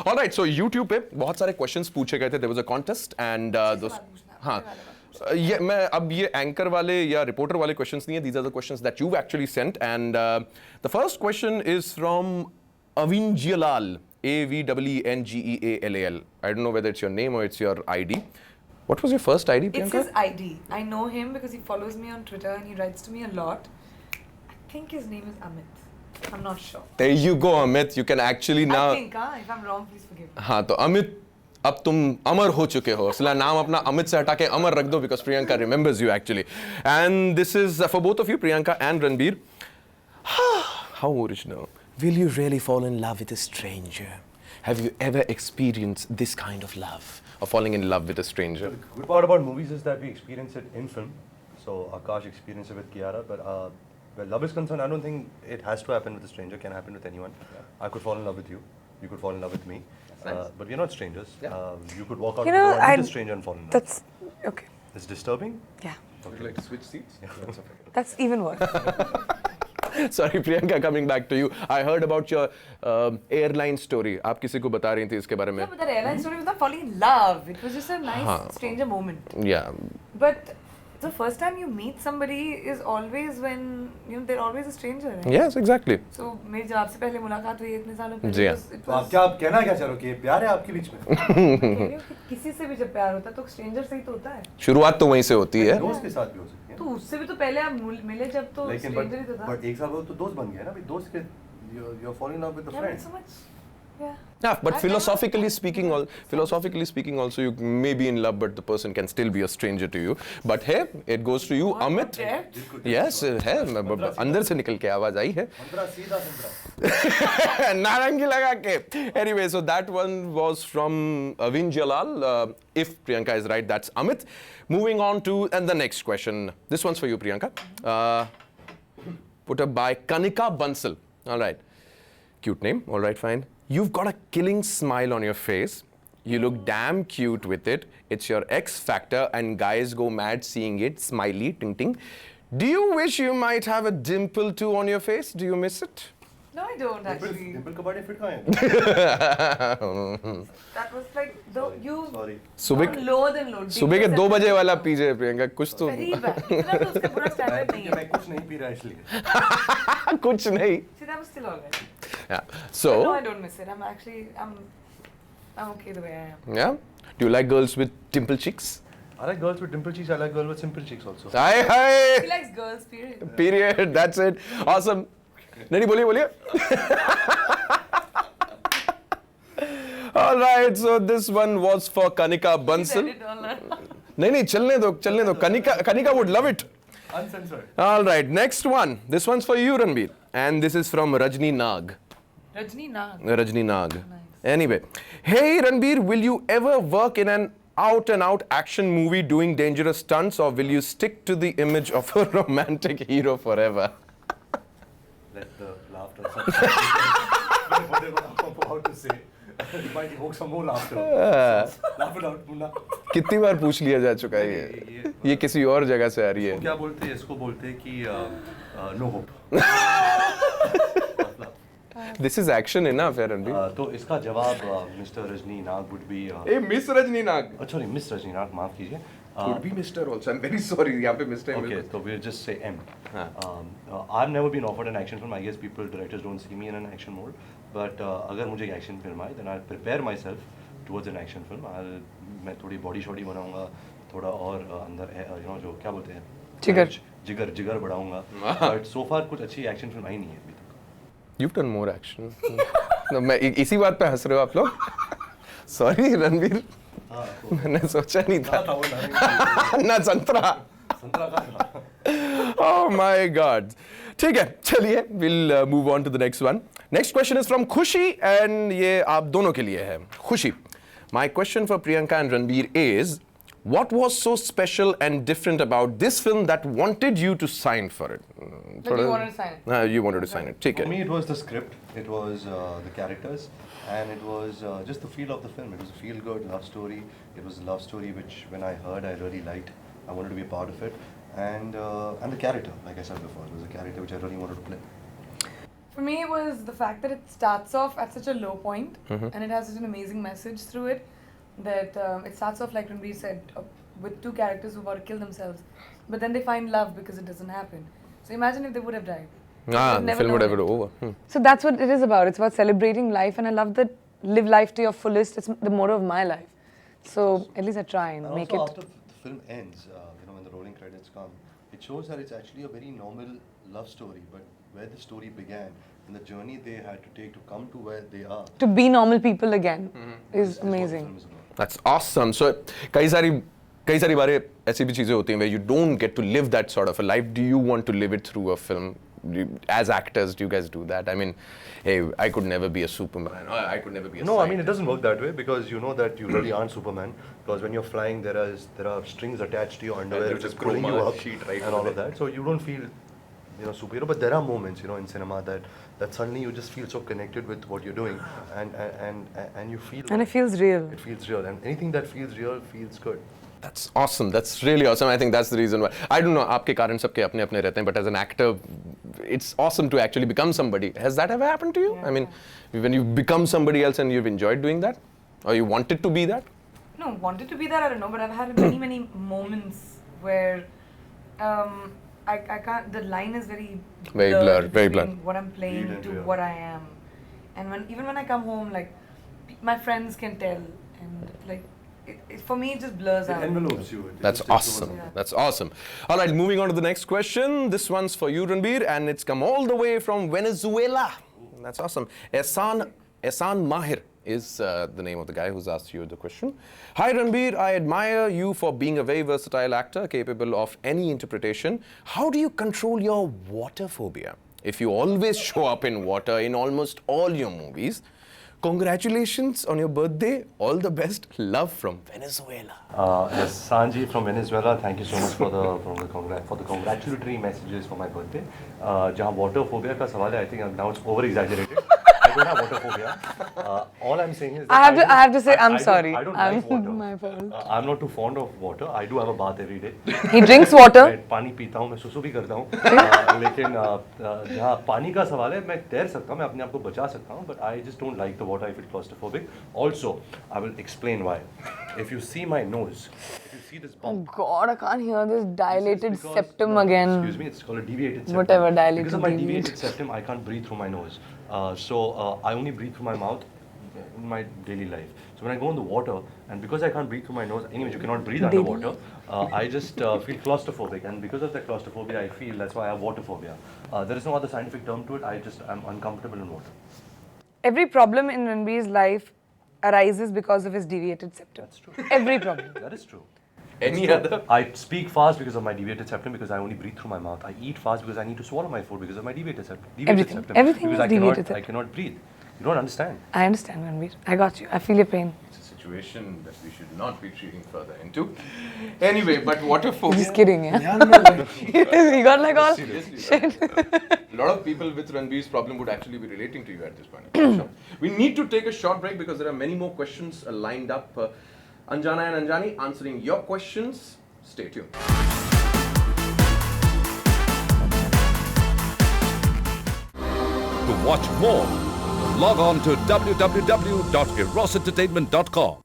All right, so YouTube पे बहुत सारे questions पूछे गए थे. There was a contest and those हाँ ये मैं अब ये anchor वाले या reporter वाले questions नहीं है. These are the questions that you've actually sent and the first question is from Avingealal. Avengealal. I don't know whether it's your name or it's your ID. What was your first ID, Priyanka? It's his ID. I know him because he follows me on Twitter and he writes to me a lot. I think his name is Amit. I'm not sure. There you go, Amit. You can actually now. I think, if I'm wrong, please forgive me. हाँ तो अमित अब तुम अमर हो चुके हो इसलिए नाम अपना अमित से हटा के अमर रख दो because Priyanka remembers you actually. And this is for both of you, Priyanka and Ranbir. How original. Will you really fall in love with a stranger? Have you ever experienced this kind of love? Or falling in love with a stranger? The good part about movies is that we experience it in film. So Akash experienced it with Kiara, but where love is concerned, I don't think it has to happen with a stranger. It can happen with anyone. I could fall in love with you. You could fall in love with me. Nice. But we're not strangers. You could walk out You the know, door and meet a stranger and fall in love. That's okay. It's disturbing. Yeah. Would you like to switch seats? That's even worse. Sorry, Priyanka, coming back to you. I heard about your airline story. आप किसी को बता रही थी इसके बारे में? No, but that airline story was not falling in love. It was just a nice stranger moment. Yeah. But the first time you meet somebody is always when they're always a stranger. Right? Yes, exactly. So मेरी जब आपसे पहले मुलाकात हुई इतने सालों पहले. जी हाँ. तो आप कहना क्या चाह रहे हो कि प्यार है आपके बीच में? किसी से भी जब प्यार होता है तो स्ट्रेंजर से ही तो होता है. शुरुआत तो वहीं से होती है. दोस्त के साथ भी हो सकती है. तो उससे भी तो पहले आप मिले जब तो स्ट्रेंजर ही तो था. बट एक साल बाद तो दोस्त बन गए ना. अभी दोस्त के you're falling in love with a friend. So much. Yeah. Yeah, but philosophically speaking, also you may be in love, but the person can still be a stranger to you. But hey, it goes to you, Amit. Yes, है अंदर से निकल के आवाज आई है. नारंगी लगा के. Anyway, so that one was from Avingealal. If Priyanka is right, that's Amit. Moving on to and the next question. This one's for you, Priyanka. Put up by Kanika Bansal. All right. Cute name. All right, fine. You've got a killing smile on your face. You look damn cute with it. It's your X factor and guys go mad seeing it. Smiley, ting ting. Do you wish you might have a dimple too on your face? Do you miss it? No, I don't actually. Dimple कबाड़ी fit कहाँ है? That was like you. Sorry. सुबह के 2 बजे वाला पीजे प्रियंका कुछ तो. इतना तो उसका पूरा स्टैंडर्ड नहीं है. मैं कुछ नहीं पी रहा इसलिए. कुछ नहीं. See, that was still alright. Yeah. So. No, I don't miss it. I'm okay the way I am. Yeah. Do you like girls with dimple cheeks? I like girls with dimple cheeks. I like girls with simple cheeks also. Hi. He likes girls. Period. Period. That's it. Awesome. नहीं बोलिए. All right. So this one was for Kanika Bansal. नहीं चलने दो. Kanika would love it. Uncensored. All right. Next one. This one's for you, Ranbir. And this is from Rajni Nag. Rajni Nag. Nice. Anyway. Hey, Ranbir, will you ever work in an out-and-out action movie doing dangerous stunts or will you stick to the image of a romantic hero forever? Let the laughter. Whatever I'm about to say, it might evoke some more laughter. Laugh it out, Munna. कितनी बार पूछ लिया जा चुका है ये किसी और जगह से आ रही है. क्या बोलते हैं इसको बोलते हैं कि no hope. This is action enough, Ranbir. तो इसका जवाब Mr. Rajni Nag would be. Miss Rajni Nag. Sorry, Miss Rajni Nag, माफ कीजिए. Could be Mr. also. I'm very sorry. यहाँ पे Mr. Okay, so we'll just say M. I've never been offered an action film. I guess directors don't see me in an action mode. But अगर मुझे एक action film आए, then I'll prepare myself towards an action film. मैं थोड़ी body shorty बनाऊँगा, थोड़ा और अंदर जो क्या बोलते हैं? जिगर बढ़ाऊँगा. But so far कुछ अच्छी action film आई नहीं है अभी तक. You've done more action. मैं इसी बात पे हंस रहे हो आप लोग? Sorry, Ranbir. मैंने सोचा नहीं था. ना संतरा. Oh my God. ठीक है, चलिए. We'll move on to the next one. Next question is from Khushi and ये आप दोनों के लिए है. Khushi. My question for Priyanka and Ranbir is, what was so special and different about this film that wanted you to sign for it? That you wanted to sign it. You wanted to sign it. ठीक है. For me, it was the script, it was the characters, and it was just the feel of the film. It was a feel-good love story. It was a love story which, when I heard, I really liked. I wanted to be a part of it, and the character, like I said before, it was a character which I really wanted to play. For me, it was the fact that it starts off at such a low point and it has such an amazing message through it that it starts off like Ranbir said, with two characters who about to kill themselves, but then they find love because it doesn't happen. So imagine if they would have died. Ah, the never film would known have it. been over. So that's what it is about. It's about celebrating life, and I love that live life to your fullest. It's the motto of my life. So at least I try and And make also it. after the film ends, when the rolling credits come, it shows that it's actually a very normal love story, but where the story began and the journey they had to take to come to where they are To be normal people again is is what the amazing. film is about. That's awesome. So कई सारी बारें ऐसी भी चीजें होती हैं where you don't get to live that sort of a life. Do you want to live it through a film? As actors, do you guys do that? I mean, hey, I could never be a Superman. Or I could never be a No, I mean it scientist. doesn't work that way because you know that you really aren't Superman. Because when you're flying, there are strings attached to your underwear there's which is a pulling you chroma up sheet right and over all of there. that. So you don't feel, superhero. But there are moments, in cinema that suddenly you just feel so connected with what you're doing, and you feel. And it feels real. It feels real, and anything that feels real feels good. That's awesome. That's really awesome. I think that's the reason why. I don't know. आपके कारण सबके अपने अपने रहते हैं, but as an actor, it's awesome to actually become somebody. Has that ever happened to you? I mean, when you become somebody else and you've enjoyed doing that, or you wanted to be that? No, wanted to be that, I don't know, but I've had many moments where I can't, the line is very blurred, very between blurred. what I'm playing Real and to real. what I am. And even when I come home, like, my friends can tell, and like, for me, it just blurs out. envelopes you. That's awesome. Yeah. That's awesome. All right, moving on to the next question. This one's for you, Ranbir, and it's come all the way from Venezuela. That's awesome. Ehsan Mahir is the name of the guy who's asked you the question. Hi, Ranbir. I admire you for being a very versatile actor, capable of any interpretation. How do you control your water phobia? If you always show up in water in almost all your movies, congratulations on your birthday. All the best. Love from Venezuela. Yes, Sanji from Venezuela. Thank you so much for the congratulatory messages for my birthday. जहाँ water phobia का सवाल है, I think now it's over exaggerated. I don't have water phobia. All I'm saying is that I have to say, I'm sorry. I don't like water. My fault. I'm not too fond of water. I do have a bath every day. He drinks water. मैं पानी पीता हूँ, मैं सुसु भी करता हूँ. लेकिन जहाँ पानी का सवाल है, मैं तैर सकता हूँ, मैं अपने आप को बचा सकता हूँ, but I just don't like the water. I feel claustrophobic. Also, I will explain why. If you see my nose, if you see this Oh bump. God, I can't hear this dilated This is because- septum no, again. Excuse me, it's called a deviated septum. Whatever, dilated, Because of my deviated. deviated septum, I can't breathe through my nose. So I only breathe through my mouth in my daily life. So when I go in the water, and because I can't breathe through my nose, anyways, you cannot breathe Daily underwater, I just feel claustrophobic. And because of that claustrophobia, I feel that's why I have water phobia. There is no other scientific term to it. I'm uncomfortable in water. Every problem in Ranbir's life arises because of his deviated septum. That's true. Every problem. That is true. Any other? I speak fast because of my deviated septum because I only breathe through my mouth. I eat fast because I need to swallow my food because of my deviated septum. Everything. Everything because is deviated I septum. cannot breathe. You don't understand. I understand, Ranbir. I got you. I feel your pain. It's a situation that we should not be treating further into. Anyway, but water phobia. Just kidding, yeah? You got like all. Seriously, a lot of people with Ranbir's problem would actually be relating to you at this point. We need to take a short break because there are many more questions lined up. Anjana and Anjani answering your questions. Stay tuned. To watch more, log on to www.erosentertainment.com.